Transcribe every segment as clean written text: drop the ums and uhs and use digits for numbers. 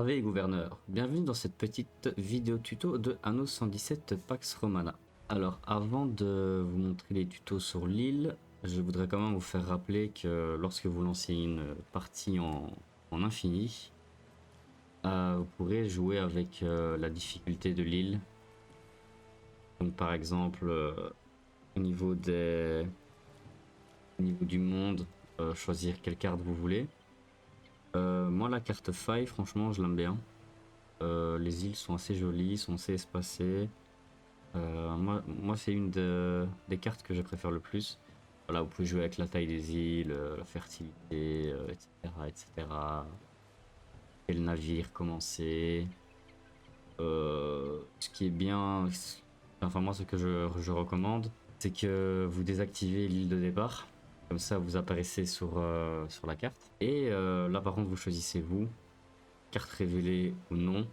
Ave gouverneur, bienvenue dans cette petite vidéo tuto de Anno 117 Pax Romana. Alors avant de vous montrer les tutos sur l'île, je voudrais quand même vous faire rappeler que lorsque vous lancez une partie en infini, vous pourrez jouer avec la difficulté de l'île. Donc par exemple au niveau du monde, choisir quelle carte vous voulez. Moi la carte faille, franchement je l'aime bien. Les îles sont assez jolies, sont assez espacées. Moi c'est une des cartes que je préfère le plus. Voilà, vous pouvez jouer avec la taille des îles, la fertilité, etc., etc. Quel navire commencer. Ce qui est bien, enfin moi ce que je recommande, c'est que vous désactivez l'île de départ. Comme ça vous apparaissez sur la carte. Et là par contre vous choisissez vous, carte révélée ou non.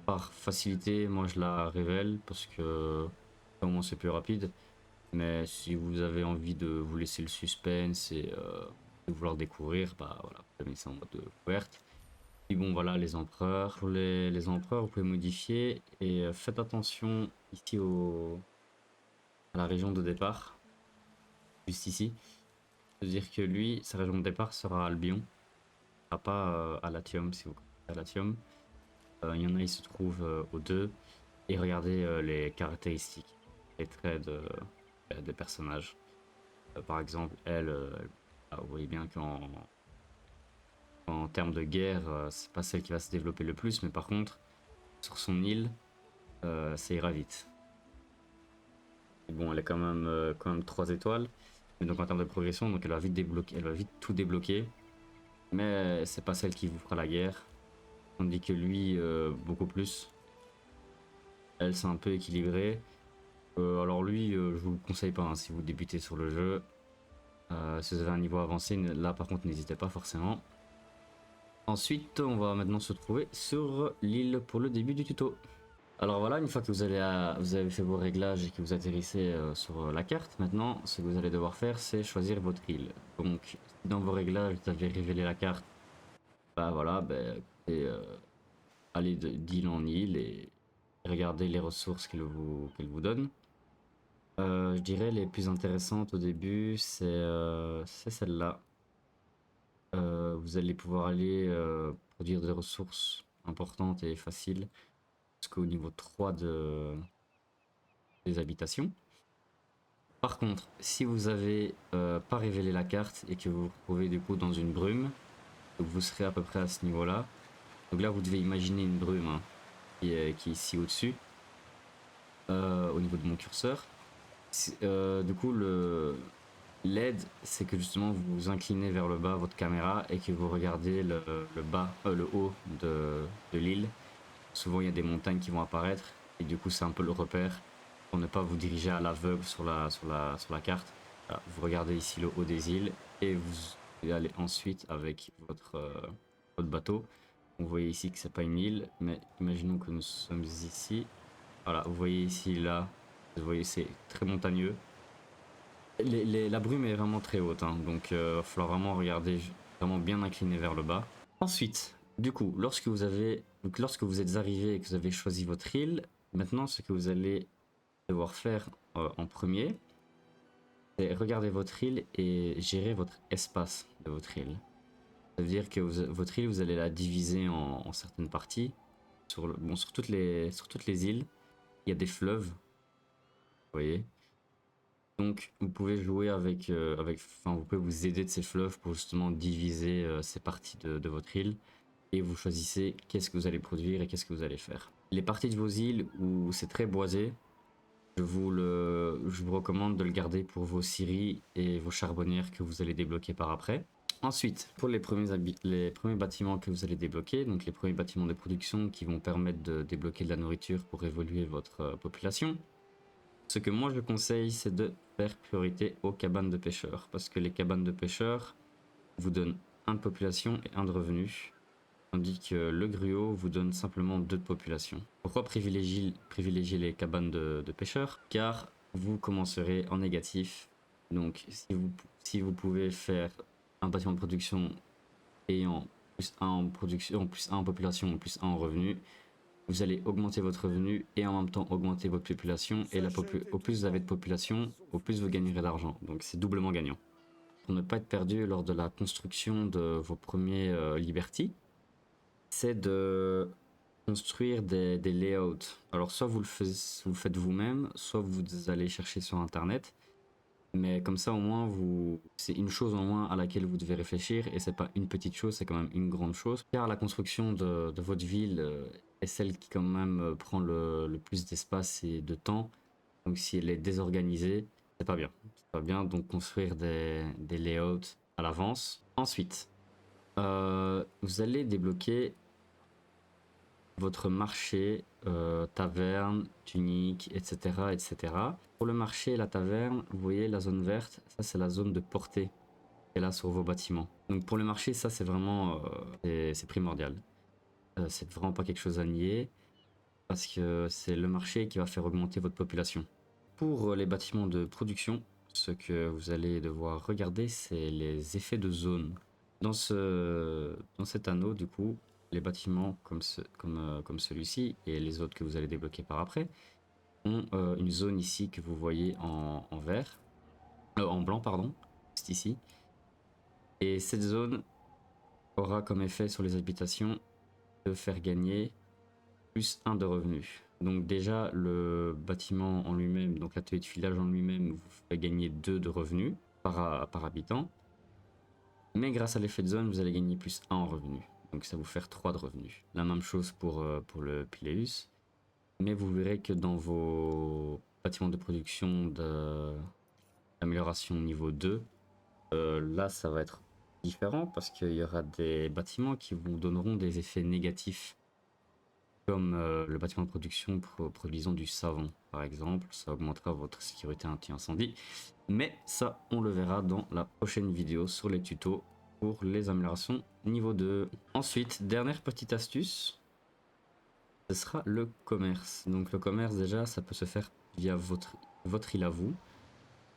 Par facilité, moi je la révèle parce que au moins c'est plus rapide. Mais si vous avez envie de vous laisser le suspense et de vouloir découvrir, bah voilà, vous mettez ça en mode ouverte. Et bon voilà, les empereurs. Pour les empereurs, vous pouvez modifier et faites attention ici à la région de départ, juste ici. C'est-à-dire que lui, sa région de départ sera Albion, sera pas à Latium si vous connaissez Latium. Il y en a, ils se trouvent aux deux. Et regardez les caractéristiques, les traits des personnages. Par exemple, vous voyez bien qu'en termes de guerre, c'est pas celle qui va se développer le plus, mais par contre, sur son île, ça ira vite. Et bon, elle est quand même 3 étoiles, mais donc en termes de progression, donc elle va vite débloquer, elle va vite tout débloquer, mais c'est pas celle qui vous fera la guerre. Tandis que lui, beaucoup plus. Elle, c'est un peu équilibré. Alors lui, je vous le conseille pas hein, si vous débutez sur le jeu. Si vous avez un niveau avancé, là par contre n'hésitez pas forcément. Ensuite, on va maintenant se trouver sur l'île pour le début du tuto. Alors voilà, une fois que vous avez fait vos réglages et que vous atterrissez sur la carte, maintenant ce que vous allez devoir faire c'est choisir votre île. Donc si dans vos réglages vous avez révélé la carte, bah voilà, et, allez d'île en île et regardez les ressources qu'elle vous donne. Je dirais les plus intéressantes au début, c'est celle-là. Vous allez pouvoir aller produire des ressources importantes et faciles jusqu'au niveau 3 des habitations. Par contre, si vous avez pas révélé la carte et que vous vous retrouvez du coup dans une brume, donc vous serez à peu près à ce niveau-là. Donc là, vous devez imaginer une brume hein, qui est ici au-dessus, au niveau de mon curseur. Du coup, l'aide, c'est que justement vous vous inclinez vers le bas votre caméra et que vous regardez le haut de l'île. Souvent, il y a des montagnes qui vont apparaître et du coup, c'est un peu le repère pour ne pas vous diriger à l'aveugle sur la carte. Voilà, vous regardez ici le haut des îles et vous allez ensuite avec votre bateau. Vous voyez ici que c'est pas une île, mais imaginons que nous sommes ici. Voilà, vous voyez ici là, vous voyez c'est très montagneux. La brume est vraiment très haute, hein, donc il va falloir vraiment regarder, vraiment bien incliné vers le bas. Ensuite, du coup, lorsque vous êtes arrivé et que vous avez choisi votre île, maintenant ce que vous allez devoir faire en premier, c'est regarder votre île et gérer votre espace de votre île. Ça veut dire que votre île, vous allez la diviser en certaines parties. Sur toutes les îles, il y a des fleuves, vous voyez. Donc vous pouvez jouer enfin vous pouvez vous aider de ces fleuves pour justement diviser ces parties de votre île et vous choisissez qu'est-ce que vous allez produire et qu'est-ce que vous allez faire. Les parties de vos îles où c'est très boisé, je vous recommande de le garder pour vos scieries et vos charbonnières que vous allez débloquer par après. Ensuite, pour les premiers bâtiments que vous allez débloquer, donc les premiers bâtiments de production qui vont permettre de débloquer de la nourriture pour évoluer votre population, ce que moi je conseille, c'est de faire priorité aux cabanes de pêcheurs, parce que les cabanes de pêcheurs vous donnent 1 de population et 1 de revenus, tandis que le gruau vous donne simplement 2 de population. Pourquoi privilégier les cabanes de pêcheurs? Car vous commencerez en négatif, donc si vous pouvez faire un bâtiment de production ayant plus 1 en production, plus 1 en population, plus 1 en revenu. Vous allez augmenter votre revenu et en même temps augmenter votre population. Et au plus vous avez de population, au plus vous gagnerez d'argent. Donc c'est doublement gagnant. Pour ne pas être perdu lors de la construction de vos premiers Liberty, c'est de construire des layouts. Alors soit vous le faites vous-même, soit vous allez chercher sur internet. Mais comme ça au moins c'est une chose en moins à laquelle vous devez réfléchir et c'est pas une petite chose, c'est quand même une grande chose. Car la construction de votre ville est celle qui quand même prend le plus d'espace et de temps. Donc si elle est désorganisée, c'est pas bien. C'est pas bien, donc construire des layouts à l'avance. Ensuite, vous allez débloquer votre marché, taverne, tunique, etc., etc. Pour le marché et la taverne, vous voyez la zone verte, ça c'est la zone de portée qui est là sur vos bâtiments. Donc pour le marché, ça c'est vraiment c'est primordial. C'est vraiment pas quelque chose à nier parce que c'est le marché qui va faire augmenter votre population. Pour les bâtiments de production, ce que vous allez devoir regarder, c'est les effets de zone. Dans cet anneau, du coup, les bâtiments comme celui-ci et les autres que vous allez débloquer par après ont une zone ici que vous voyez en vert, en blanc, pardon, juste ici. Et cette zone aura comme effet sur les habitations de faire gagner plus 1 de revenus. Donc déjà le bâtiment en lui-même, donc l'atelier de filage en lui-même vous fait gagner 2 de revenus par habitant. Mais grâce à l'effet de zone, vous allez gagner plus 1 en revenus. Donc ça va vous faire 3 de revenus. La même chose pour le Pileus. Mais vous verrez que dans vos bâtiments de production d'amélioration niveau 2, là ça va être différent parce qu'il y aura des bâtiments qui vous donneront des effets négatifs. Comme le bâtiment de production produisant du savon, par exemple, ça augmentera votre sécurité anti-incendie. Mais ça, on le verra dans la prochaine vidéo sur les tutos pour les améliorations niveau 2. Ensuite, dernière petite astuce, ce sera le commerce. Donc le commerce, déjà, ça peut se faire via votre île à vous.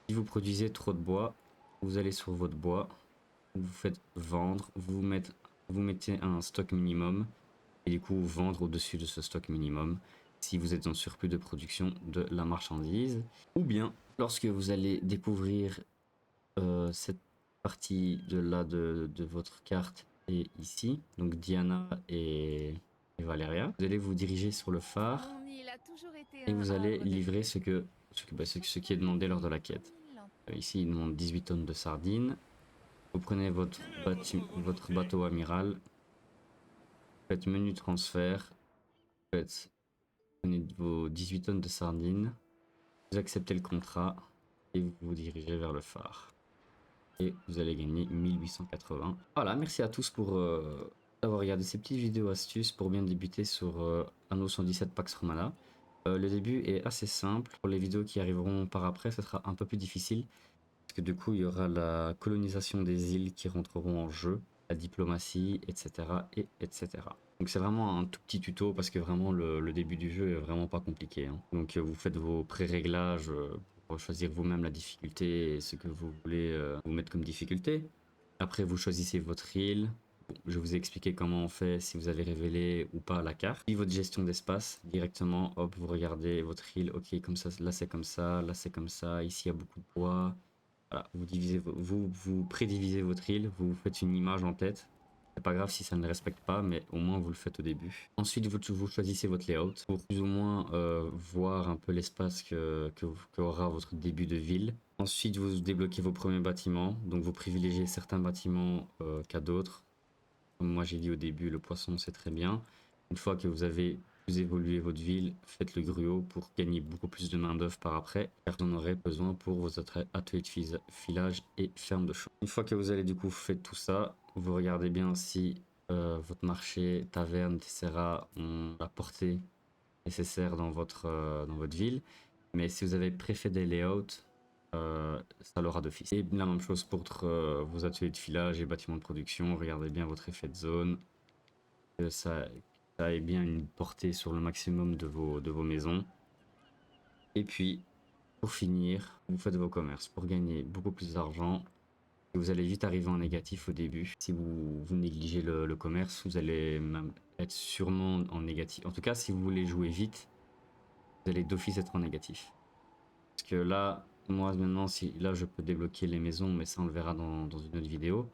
Si vous produisez trop de bois, vous allez sur votre bois, vous faites vendre, vous mettez un stock minimum, et du coup vendre au-dessus de ce stock minimum si vous êtes en surplus de production de la marchandise. Ou bien lorsque vous allez découvrir cette partie de là de votre carte et ici, donc Diana et Valeria, vous allez vous diriger sur le phare et vous allez livrer ce qui est demandé lors de la quête. Ici il demande 18 tonnes de sardines. Vous prenez votre bateau amiral, faites menu transfert, prenez vos 18 tonnes de sardines, vous acceptez le contrat et vous vous dirigez vers le phare. Et vous allez gagner 1880. Voilà, merci à tous pour avoir regardé ces petites vidéos astuces pour bien débuter sur Anno 117 Pax Romana. Le début est assez simple. Pour les vidéos qui arriveront par après, ce sera un peu plus difficile. Parce que du coup, il y aura la colonisation des îles qui rentreront en jeu, la diplomatie, etc. etc. Donc c'est vraiment un tout petit tuto parce que vraiment le début du jeu est vraiment pas compliqué. Hein. Donc vous faites vos pré-réglages pour choisir vous-même la difficulté et ce que vous voulez vous mettre comme difficulté. Après vous choisissez votre île. Bon, je vous ai expliqué comment on fait si vous avez révélé ou pas la carte. Puis votre gestion d'espace, directement, hop, vous regardez votre île, ok, comme ça, là c'est comme ça, là c'est comme ça, ici il y a beaucoup de bois. Voilà, vous prédivisez votre île, vous faites une image en tête. C'est pas grave si ça ne le respecte pas, mais au moins vous le faites au début. Ensuite, vous choisissez votre layout pour plus ou moins voir un peu l'espace qu'aura votre début de ville. Ensuite, vous débloquez vos premiers bâtiments, donc vous privilégiez certains bâtiments qu'à d'autres. Comme moi j'ai dit au début, le poisson c'est très bien. Une fois que vous avez plus évolué votre ville, faites le gruau pour gagner beaucoup plus de main d'œuvre par après, car vous en aurez besoin pour vos ateliers de filage et ferme de champs. Une fois que vous allez du coup faites tout ça, vous regardez bien si votre marché, taverne, etc. ont la portée nécessaire dans votre ville. Mais si vous avez préfet des layouts, ça l'aura d'office. Et la même chose pour vos ateliers de filage et bâtiments de production. Regardez bien votre effet de zone, que ça ait bien une portée sur le maximum de vos maisons. Et puis, pour finir, vous faites vos commerces pour gagner beaucoup plus d'argent. Vous allez vite arriver en négatif au début. Si vous négligez le commerce, vous allez même être sûrement en négatif. En tout cas, si vous voulez jouer vite, vous allez d'office être en négatif. Parce que là, moi maintenant, si là je peux débloquer les maisons, mais ça on le verra dans une autre vidéo.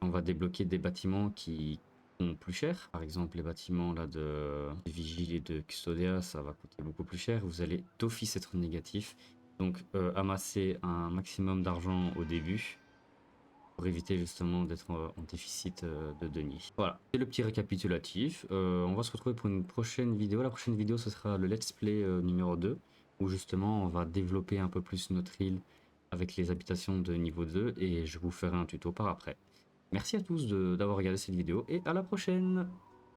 On va débloquer des bâtiments qui sont plus chers. Par exemple, les bâtiments là de Vigile et de Custodia, ça va coûter beaucoup plus cher. Vous allez d'office être négatif. Donc amasser un maximum d'argent au début pour éviter justement d'être en déficit de deniers. Voilà, c'est le petit récapitulatif. On va se retrouver pour une prochaine vidéo. La prochaine vidéo, ce sera le let's play numéro 2, où justement on va développer un peu plus notre île avec les habitations de niveau 2 et je vous ferai un tuto par après. Merci à tous d'avoir regardé cette vidéo et à la prochaine!